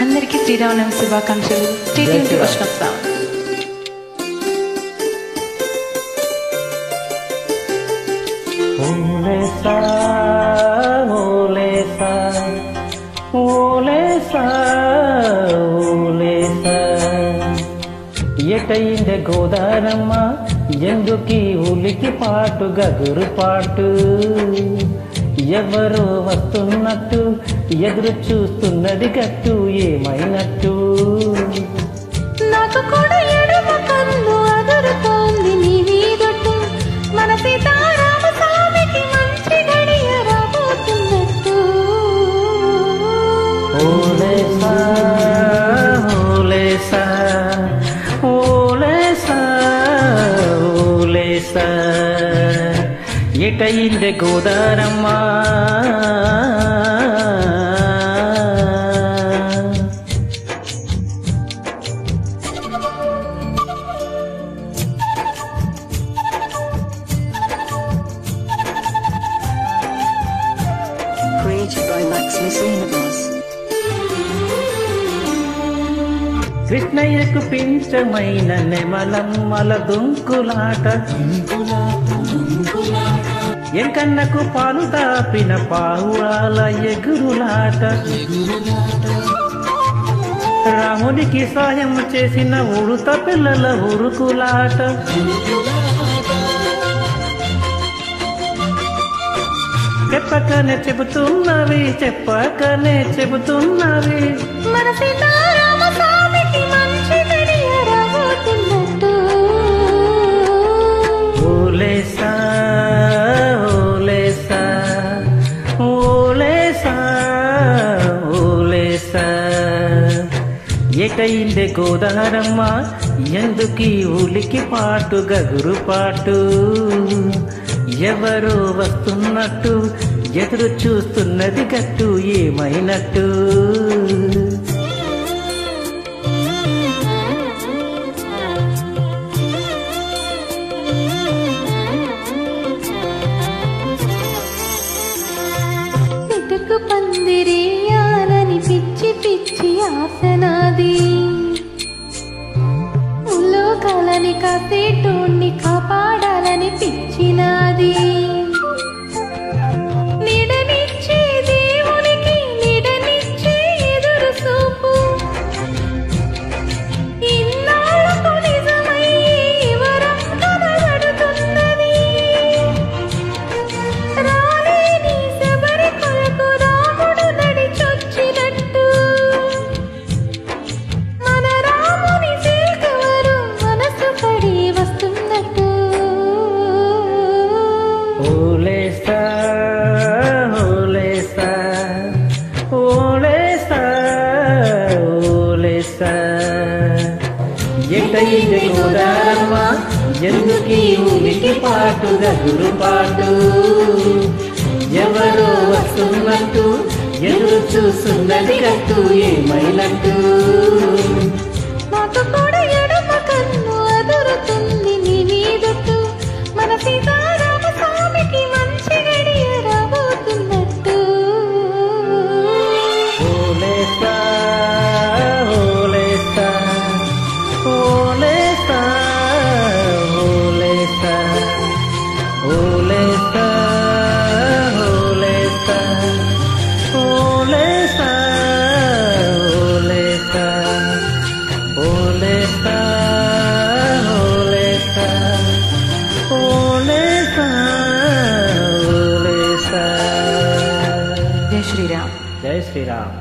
అందరికీ శ్రీరామనవమి శుభాకాంక్షలు. Stay tuned to Vaishnav sound. ఓలేసా ఓలేసా ఓలేసా ఓలేసా ఎటైందే గోదారమ్మ ఎందుకీ ఉలికి పాటు గదురు పాటు ఎవరో వస్తున్నట్టు ఎదురు చూస్తున్నది గట్టు ఏమైనట్టు నాకు కూడా ఎడమ కన్ను అదురుతోంది నీ వీధట్టు మన సీతారామ స్వామికి మంచి గడియ రాబోతున్నట్టు. ఓలేసా ఓలేసా ఓలేసా ఓలేసా ఎటైందే గోదారమ్మ కృష్ణయ్యకు పింఛమైన నెమలమ్మల దుంకులాట ఎంకన్నకు పాలు దాపిన పావురాల ఎగురులాట రామునికి సాయం చేసిన ఉడుత పిల్లల ఉరుకులాట చెప్పకనే చెబుతున్నవి చెప్పకనే చెబుతున్నవి మన సీతారామ స్వామికి మంచి గడియ రాబోతున్నట్టు. ఓలేసా ఓలేసా ఓలేసా ఓలేసా ఎటైందే గోదారమ్మ ఎందుకీ ఉలికి పాటు గగురు పాటు ఎవరో వస్తున్నట్టు ఎదురు చూస్తున్నది గట్టు ఏమైనట్టు ఇటుకు పందిరేయాలని పిచ్చి పిచ్చి ఆసనాది ఉల్లోకాలని కాసేటోన్ని కాపాడాలని పిచ్చినాది. నిడనిచ్చే దేవునికి నిడనిచ్చే ఎదురు చూపు ఇన్నాళ్ళకు నిజమయ్యే వరం కనబడుతున్నది. రాలేని శబరి కొరకు రాముడు నడిచొచ్చినట్టు మన రాముని సేవరు మనసు పడి వస్తున్నట్టు. ఓలేసా ఓలేసా ఓలేసా ఓలేసా ఎటైందే గోదారమ్మ ఎందుకీ ఉలికి పాటు గదురు పాటు ఎవరో వస్తున్నట్టు ఎదురు చూస్తున్నది గట్టు ఏమైనట్టు నాకు కూడా ఎడమ కన్ను అదురుతుంది నీ వీధట్టు మన సీతారామ స్వామికి మంచి గడియ రాబోతున్నట్టు. ఓలేసా ఓలేసా ఓలేసా ఓలేసా ఓలేసా ఓలేసా ఓలేసా ఓలేసా ఓలేసా ఓలేసా ఓలేసా ఓలేసా. జై శ్రీరామ్. జై శ్రీరామ్.